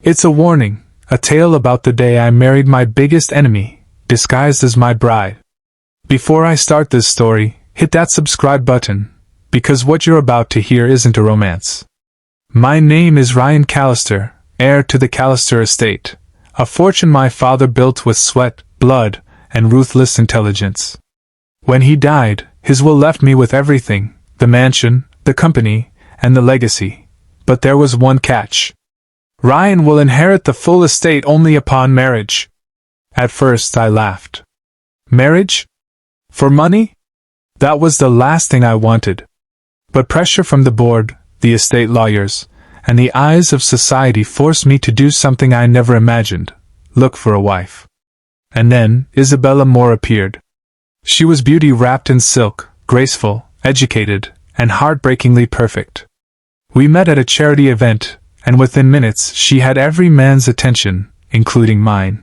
It's a warning, a tale about the day I married my biggest enemy, disguised as my bride. Before I start this story, hit that subscribe button, because what you're about to hear isn't a romance. My name is Ryan Callister, heir to the Callister estate, a fortune my father built with sweat, blood, and ruthless intelligence. When he died, his will left me with everything, the mansion, the company, and the legacy. But there was one catch. Ryan will inherit the full estate only upon marriage. At first I laughed. Marriage? For money? That was the last thing I wanted. But pressure from the board, the estate lawyers, and the eyes of society forced me to do something I never imagined: look for a wife. And then Isabella Moore appeared. She was beauty wrapped in silk, graceful, educated, and heartbreakingly perfect. We met at a charity event, and within minutes she had every man's attention, including mine.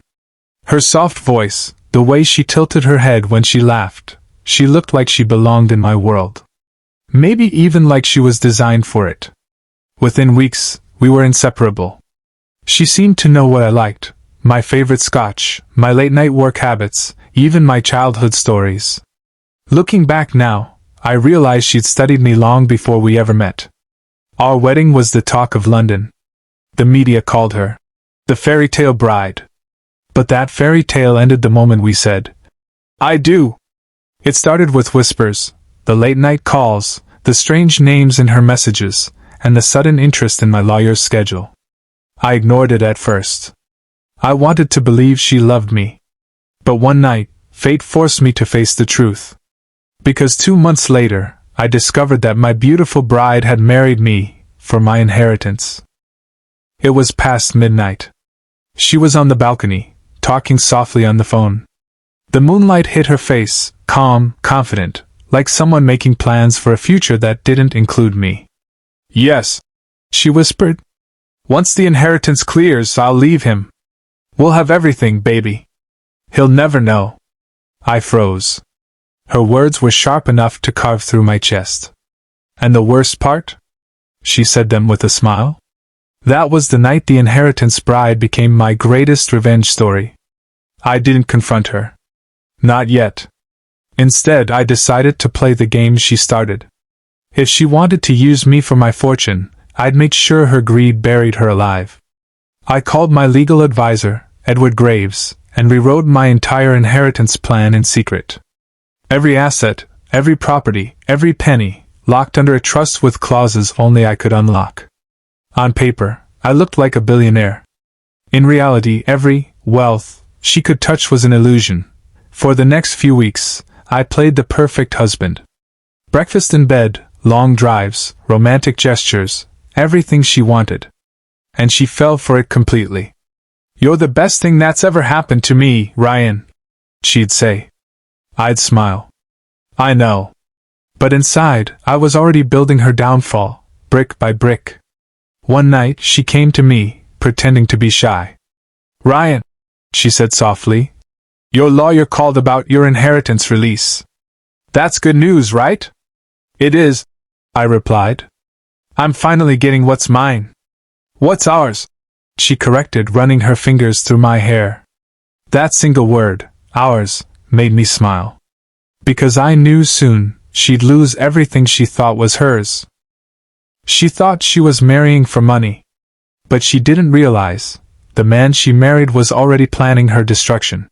Her soft voice, the way she tilted her head when she laughed, she looked like she belonged in my world. Maybe even like she was designed for it. Within weeks, we were inseparable. She seemed to know what I liked, my favorite scotch, my late-night work habits, even my childhood stories. Looking back now, I realized she'd studied me long before we ever met. Our wedding was the talk of London. The media called her the fairy tale bride. But that fairy tale ended the moment we said, "I do." It started with whispers, the late-night calls, the strange names in her messages, and the sudden interest in my lawyer's schedule. I ignored it at first. I wanted to believe she loved me. But one night, fate forced me to face the truth. Because 2 months later, I discovered that my beautiful bride had married me for my inheritance. It was past midnight. She was on the balcony, talking softly on the phone. The moonlight hit her face, calm, confident, like someone making plans for a future that didn't include me. "Yes," she whispered. "Once the inheritance clears, I'll leave him. We'll have everything, baby. He'll never know." I froze. Her words were sharp enough to carve through my chest. "And the worst part?" She said them with a smile. "That was the night the inheritance bride became my greatest revenge story." I didn't confront her. Not yet. Instead, I decided to play the game she started. If she wanted to use me for my fortune, I'd make sure her greed buried her alive. I called my legal advisor, Edward Graves, and rewrote my entire inheritance plan in secret. Every asset, every property, every penny, locked under a trust with clauses only I could unlock. On paper, I looked like a billionaire. In reality, every wealth she could touch was an illusion. For the next few weeks, I played the perfect husband. Breakfast in bed, long drives, romantic gestures, everything she wanted. And she fell for it completely. "You're the best thing that's ever happened to me, Ryan," she'd say. I'd smile. I know. But inside, I was already building her downfall, brick by brick. One night, she came to me, pretending to be shy. "Ryan," she said softly, "your lawyer called about your inheritance release. That's good news, right?" "It is," I replied. "I'm finally getting what's mine." "What's ours?" she corrected, running her fingers through my hair. That single word, ours, made me smile. Because I knew soon she'd lose everything she thought was hers. She thought she was marrying for money. But she didn't realize the man she married was already planning her destruction.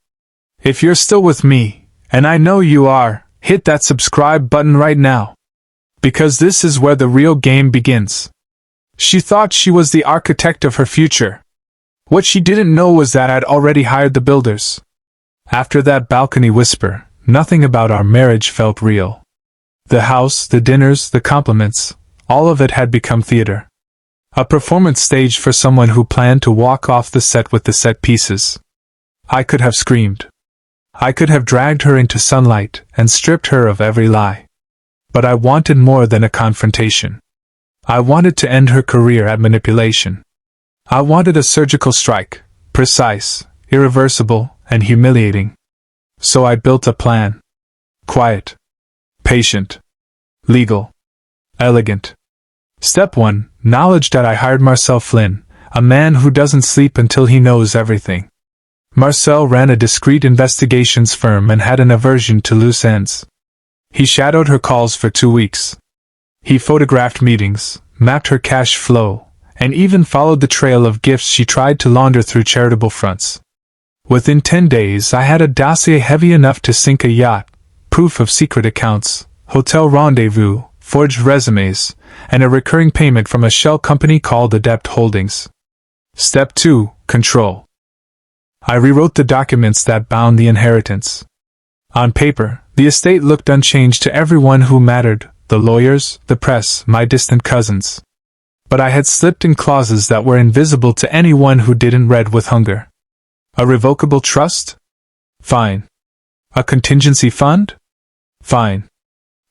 If you're still with me, and I know you are, hit that subscribe button right now. Because this is where the real game begins. She thought she was the architect of her future. What she didn't know was that I'd already hired the builders. After that balcony whisper, nothing about our marriage felt real. The house, the dinners, the compliments, all of it had become theater. A performance stage for someone who planned to walk off the set with the set pieces. I could have screamed. I could have dragged her into sunlight and stripped her of every lie. But I wanted more than a confrontation. I wanted to end her career at manipulation. I wanted a surgical strike, precise, irreversible, and humiliating. So I built a plan. Quiet. Patient. Legal. Elegant. Step 1. Knowledge that I hired Marcel Flynn, A man who doesn't sleep until he knows everything. Marcel ran a discreet investigations firm and had an aversion to loose ends. He shadowed her calls for 2 weeks. He photographed meetings, mapped her cash flow, and even followed the trail of gifts she tried to launder through charitable fronts. Within 10 days I had a dossier heavy enough to sink a yacht, proof of secret accounts, hotel rendezvous, forged resumes, and a recurring payment from a shell company called Adept Holdings. Step 2. Control. I rewrote the documents that bound the inheritance. On paper, the estate looked unchanged to everyone who mattered, the lawyers, the press, my distant cousins. But I had slipped in clauses that were invisible to anyone who didn't read with hunger. A revocable trust? Fine. A contingency fund? Fine.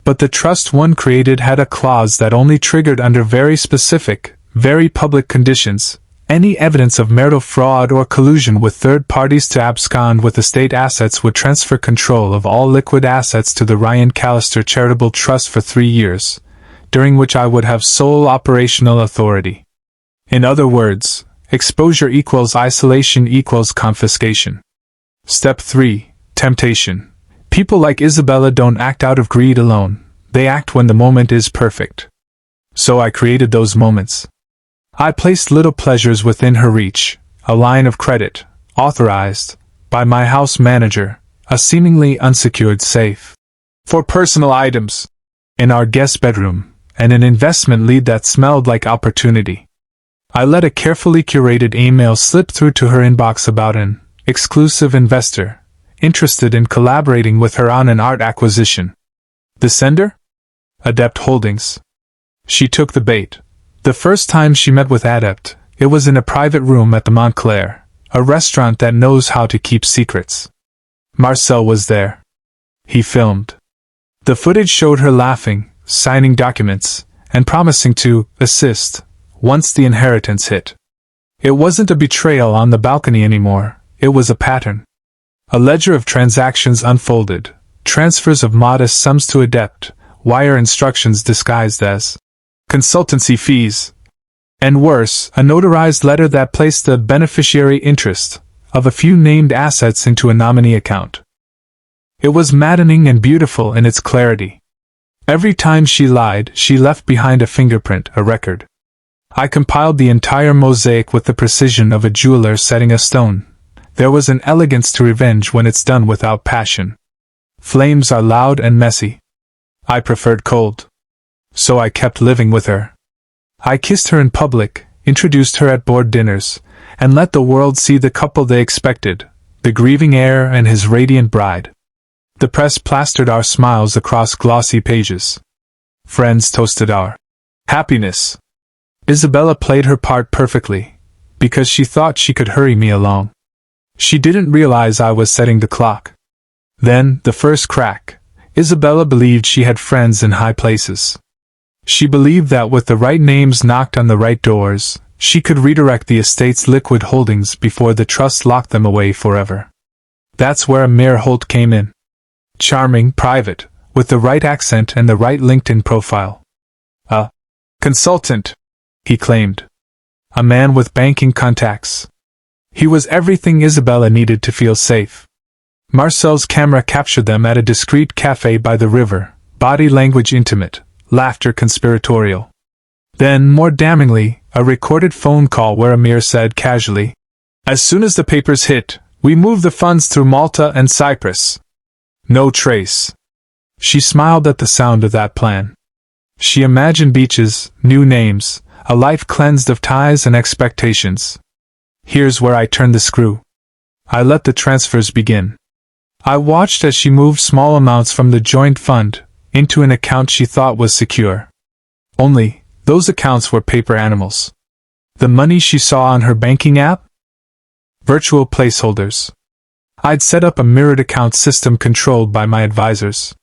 But the trust one created had a clause that only triggered under very specific, very public conditions, any evidence of marital fraud or collusion with third parties to abscond with estate assets would transfer control of all liquid assets to the Ryan Callister Charitable Trust for 3 years, during which I would have sole operational authority. In other words, exposure equals isolation equals confiscation. Step 3. Temptation. People like Isabella don't act out of greed alone, they act when the moment is perfect. So I created those moments. I placed little pleasures within her reach, a line of credit, authorized, by my house manager, a seemingly unsecured safe for personal items in our guest bedroom, and an investment lead that smelled like opportunity. I let a carefully curated email slip through to her inbox about an exclusive investor, interested in collaborating with her on an art acquisition. The sender? Adept Holdings. She took the bait. The first time she met with Adept, it was in a private room at the Montclair, a restaurant that knows how to keep secrets. Marcel was there. He filmed. The footage showed her laughing, signing documents, and promising to assist once the inheritance hit. It wasn't a betrayal on the balcony anymore, it was a pattern. A ledger of transactions unfolded, transfers of modest sums to Adept, wire instructions disguised as consultancy fees, and worse, a notarized letter that placed the beneficiary interest of a few named assets into a nominee account. It was maddening and beautiful in its clarity. Every time she lied, she left behind a fingerprint, a record. I compiled the entire mosaic with the precision of a jeweler setting a stone. There was an elegance to revenge when it's done without passion. Flames are loud and messy. I preferred cold. So I kept living with her. I kissed her in public, introduced her at board dinners, and let the world see the couple they expected, the grieving heir and his radiant bride. The press plastered our smiles across glossy pages. Friends toasted our happiness. Isabella played her part perfectly, because she thought she could hurry me along. She didn't realize I was setting the clock. Then, the first crack, Isabella believed she had friends in high places. She believed that with the right names knocked on the right doors, she could redirect the estate's liquid holdings before the trust locked them away forever. That's where Amir Holt came in. Charming, private, with the right accent and the right LinkedIn profile. A consultant, he claimed. A man with banking contacts. He was everything Isabella needed to feel safe. Marcel's camera captured them at a discreet cafe by the river, body language intimate, laughter conspiratorial. Then, more damningly, a recorded phone call where Amir said casually, "As soon as the papers hit, we move the funds through Malta and Cyprus." No trace. She smiled at the sound of that plan. She imagined beaches, new names, a life cleansed of ties and expectations. Here's where I turned the screw. I let the transfers begin. I watched as she moved small amounts from the joint fund into an account she thought was secure. Only, those accounts were paper animals. The money she saw on her banking app? Virtual placeholders. I'd set up a mirrored account system controlled by my advisors.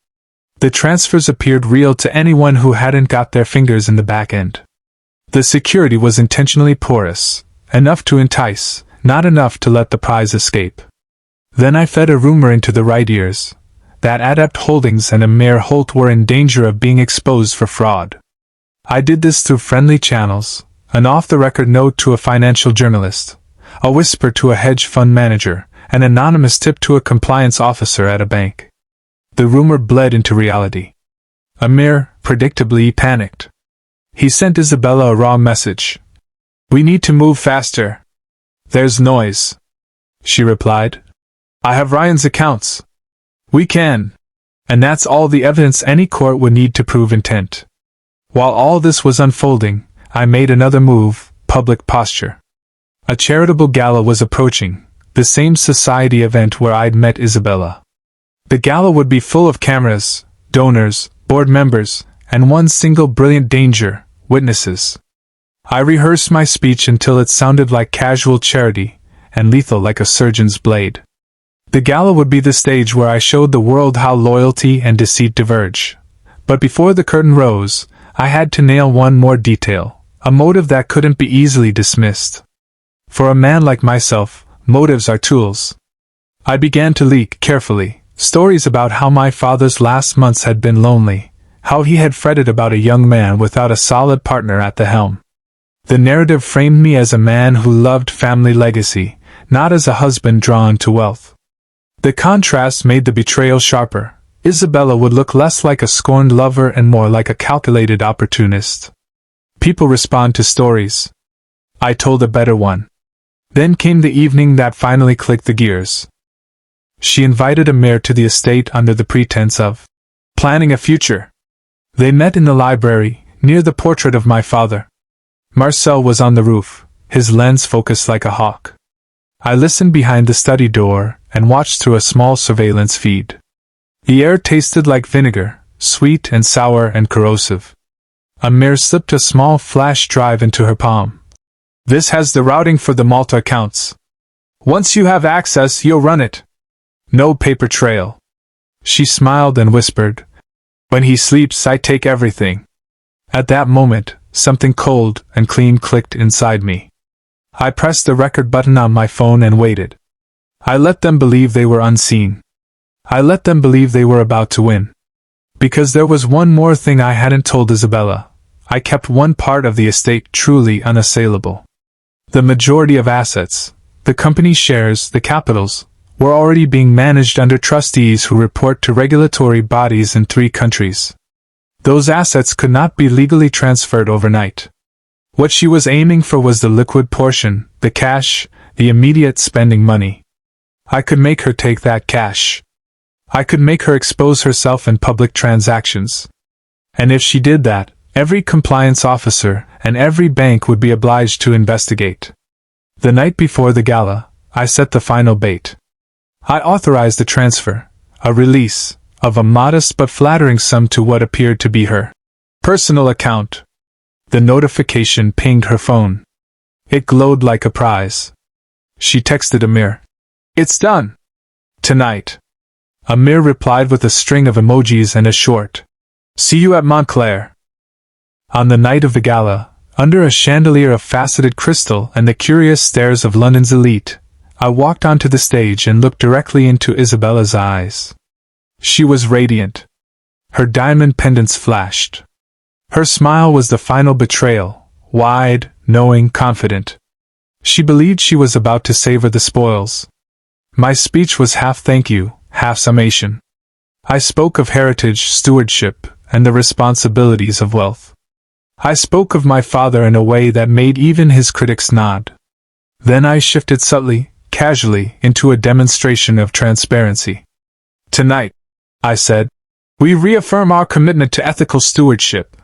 The transfers appeared real to anyone who hadn't got their fingers in the back end. The security was intentionally porous, enough to entice, not enough to let the prize escape. Then I fed a rumor into the right ears, that Adept Holdings and Amir Holt were in danger of being exposed for fraud. I did this through friendly channels, an off-the-record note to a financial journalist, a whisper to a hedge fund manager, an anonymous tip to a compliance officer at a bank. The rumor bled into reality. Amir, predictably, panicked. He sent Isabella a raw message. "We need to move faster. There's noise," she replied. "I have Ryan's accounts. We can." And that's all the evidence any court would need to prove intent. While all this was unfolding, I made another move: public posture. A charitable gala was approaching, the same society event where I'd met Isabella. The gala would be full of cameras, donors, board members, and one single brilliant danger: witnesses. I rehearsed my speech until it sounded like casual charity, and lethal like a surgeon's blade. The gala would be the stage where I showed the world how loyalty and deceit diverge. But before the curtain rose, I had to nail one more detail, a motive that couldn't be easily dismissed. For a man like myself, motives are tools. I began to leak, carefully, stories about how my father's last months had been lonely, how he had fretted about a young man without a solid partner at the helm. The narrative framed me as a man who loved family legacy, not as a husband drawn to wealth. The contrast made the betrayal sharper. Isabella would look less like a scorned lover and more like a calculated opportunist. People respond to stories. I told a better one. Then came the evening that finally clicked the gears. She invited Amir to the estate under the pretense of planning a future. They met in the library, near the portrait of my father. Marcel was on the roof, his lens focused like a hawk. I listened behind the study door and watched through a small surveillance feed. The air tasted like vinegar, sweet and sour and corrosive. Amir slipped a small flash drive into her palm. "This has the routing for the Malta accounts. Once you have access, you'll run it. No paper trail." She smiled and whispered, "When he sleeps, I take everything." At that moment, something cold and clean clicked inside me. I pressed the record button on my phone and waited. I let them believe they were unseen. I let them believe they were about to win. Because there was one more thing I hadn't told Isabella. I kept one part of the estate truly unassailable. The majority of assets, the company's shares, the capitals, were already being managed under trustees who report to regulatory bodies in 3 countries. Those assets could not be legally transferred overnight. What she was aiming for was the liquid portion, the cash, the immediate spending money. I could make her take that cash. I could make her expose herself in public transactions. And if she did that, every compliance officer and every bank would be obliged to investigate. The night before the gala, I set the final bait. I authorized the transfer, a release, of a modest but flattering sum to what appeared to be her personal account. The notification pinged her phone. It glowed like a prize. She texted Amir. "It's done. Tonight." Amir replied with a string of emojis and a short, "See you at Montclair." On the night of the gala, under a chandelier of faceted crystal and the curious stares of London's elite, I walked onto the stage and looked directly into Isabella's eyes. She was radiant. Her diamond pendants flashed. Her smile was the final betrayal, wide, knowing, confident. She believed she was about to savor the spoils. My speech was half thank you, half summation. I spoke of heritage, stewardship, and the responsibilities of wealth. I spoke of my father in a way that made even his critics nod. Then I shifted subtly, casually, into a demonstration of transparency. "Tonight," I said, "we reaffirm our commitment to ethical stewardship."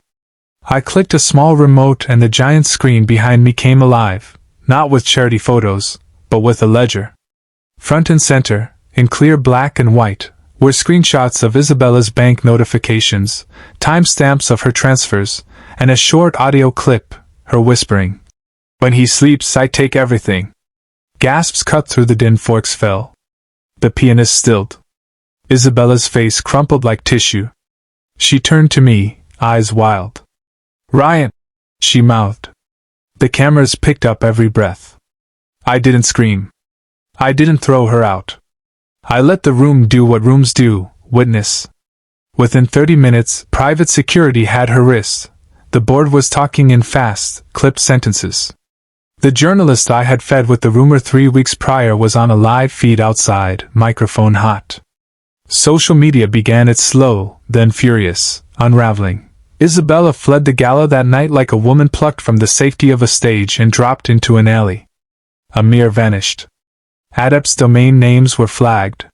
I clicked a small remote and the giant screen behind me came alive, not with charity photos, but with a ledger. Front and center, in clear black and white, were screenshots of Isabella's bank notifications, timestamps of her transfers, and a short audio clip, her whispering. "When he sleeps, I take everything." Gasps cut through the din. Forks fell. The pianist stilled. Isabella's face crumpled like tissue. She turned to me, eyes wild. "Ryan," she mouthed. The cameras picked up every breath. I didn't scream. I didn't throw her out. I let the room do what rooms do, witness. Within 30 minutes, private security had her wrist. The board was talking in fast, clipped sentences. The journalist I had fed with the rumor 3 weeks prior was on a live feed outside, microphone hot. Social media began its slow, then furious, unraveling. Isabella fled the gala that night like a woman plucked from the safety of a stage and dropped into an alley. Amir vanished. Adept's domain names were flagged.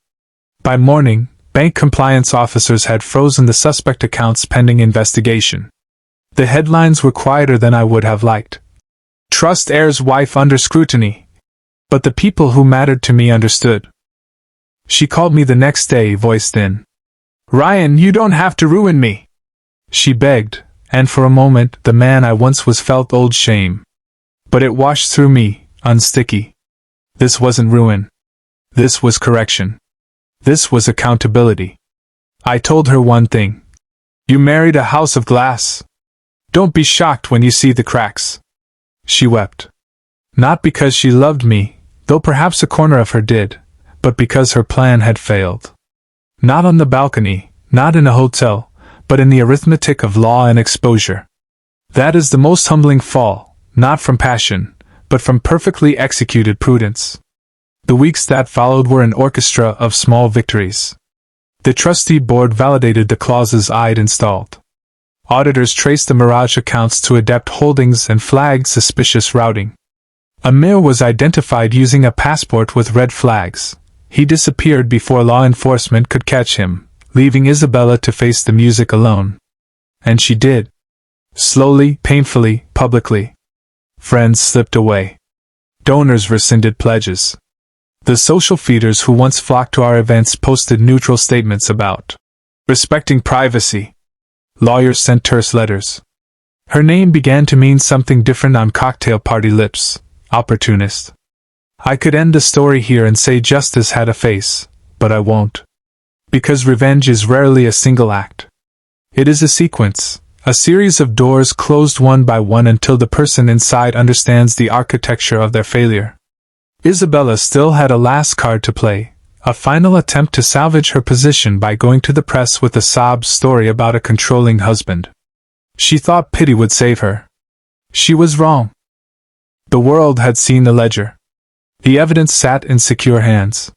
By morning, bank compliance officers had frozen the suspect accounts pending investigation. The headlines were quieter than I would have liked. Trust heir's wife under scrutiny. But the people who mattered to me understood. She called me the next day, voice thin. "Ryan, you don't have to ruin me," she begged, and for a moment the man I once was felt old shame. But it washed through me, unsticky. This wasn't ruin. This was correction. This was accountability. I told her one thing. "You married a house of glass. Don't be shocked when you see the cracks." She wept. Not because she loved me, though perhaps a corner of her did, but because her plan had failed. Not on the balcony, not in a hotel, but in the arithmetic of law and exposure. That is the most humbling fall, not from passion, but from perfectly executed prudence. The weeks that followed were an orchestra of small victories. The trustee board validated the clauses I'd installed. Auditors traced the Mirage accounts to Adept Holdings and flagged suspicious routing. Amir was identified using a passport with red flags. He disappeared before law enforcement could catch him, leaving Isabella to face the music alone. And she did. Slowly, painfully, publicly. Friends slipped away. Donors rescinded pledges. The social feeders who once flocked to our events posted neutral statements about respecting privacy. Lawyers sent terse letters. Her name began to mean something different on cocktail party lips. Opportunist. I could end the story here and say justice had a face, but I won't. Because revenge is rarely a single act. It is a sequence, a series of doors closed one by one until the person inside understands the architecture of their failure. Isabella still had a last card to play, a final attempt to salvage her position by going to the press with a sob story about a controlling husband. She thought pity would save her. She was wrong. The world had seen the ledger. The evidence sat in secure hands.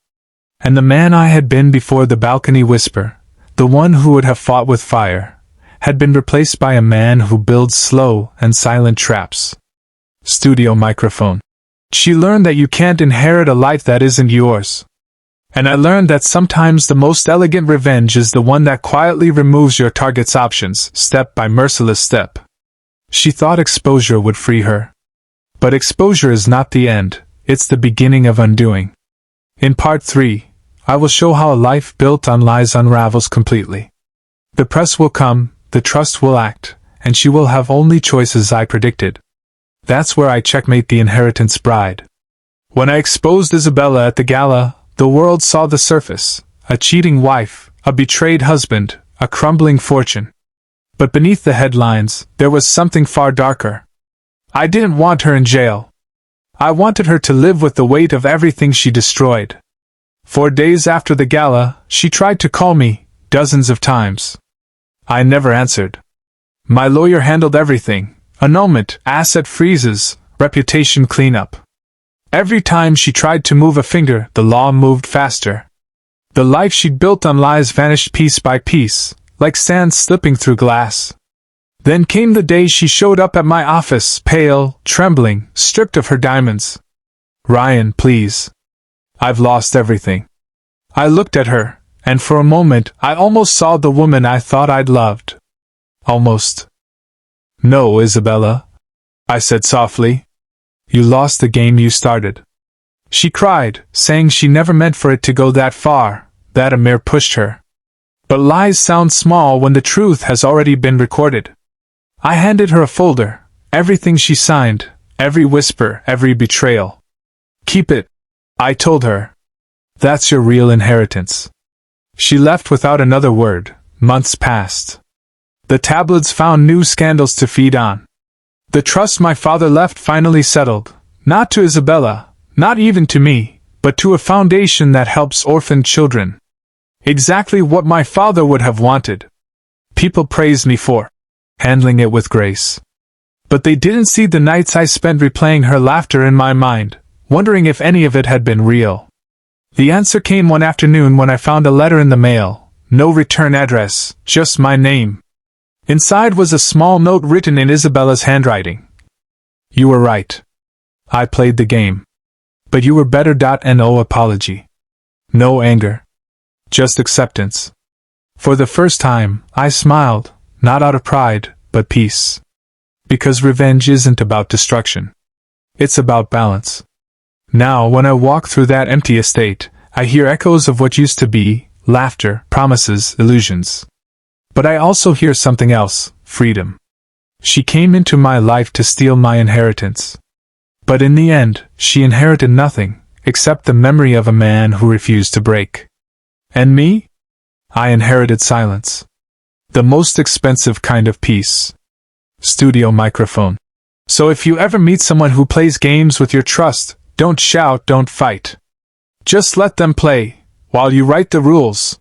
And the man I had been before the balcony whisper, the one who would have fought with fire, had been replaced by a man who builds slow and silent traps. Studio microphone. She learned that you can't inherit a life that isn't yours. And I learned that sometimes the most elegant revenge is the one that quietly removes your target's options, step by merciless step. She thought exposure would free her. But exposure is not the end, it's the beginning of undoing. In part 3, I will show how a life built on lies unravels completely. The press will come, the trust will act, and she will have only choices I predicted. That's where I checkmate the inheritance bride. When I exposed Isabella at the gala, the world saw the surface, a cheating wife, a betrayed husband, a crumbling fortune. But beneath the headlines, there was something far darker. I didn't want her in jail. I wanted her to live with the weight of everything she destroyed. 4 days after the gala, she tried to call me, dozens of times. I never answered. My lawyer handled everything, annulment, asset freezes, reputation cleanup. Every time she tried to move a finger, the law moved faster. The life she'd built on lies vanished piece by piece, like sand slipping through glass. Then came the day she showed up at my office, pale, trembling, stripped of her diamonds. "Ryan, please. I've lost everything." I looked at her, and for a moment I almost saw the woman I thought I'd loved. Almost. "No, Isabella," I said softly. "You lost the game you started." She cried, saying she never meant for it to go that far, that Amir pushed her. But lies sound small when the truth has already been recorded. I handed her a folder, everything she signed, every whisper, every betrayal. "Keep it," I told her. "That's your real inheritance." She left without another word. Months passed. The tabloids found new scandals to feed on. The trust my father left finally settled, not to Isabella, not even to me, but to a foundation that helps orphaned children. Exactly what my father would have wanted. People praised me for handling it with grace. But they didn't see the nights I spent replaying her laughter in my mind, wondering if any of it had been real. The answer came one afternoon when I found a letter in the mail. No return address, just my name. Inside was a small note written in Isabella's handwriting. You were right. I played the game. But you were better. No apology. No anger. Just acceptance. For the first time, I smiled, not out of pride, but peace. Because revenge isn't about destruction. It's about balance. Now, when I walk through that empty estate, I hear echoes of what used to be, laughter, promises, illusions. But I also hear something else, freedom. She came into my life to steal my inheritance. But in the end, she inherited nothing, except the memory of a man who refused to break. And me? I inherited silence. The most expensive kind of peace. Studio microphone. So if you ever meet someone who plays games with your trust, don't shout, don't fight. Just let them play, while you write the rules.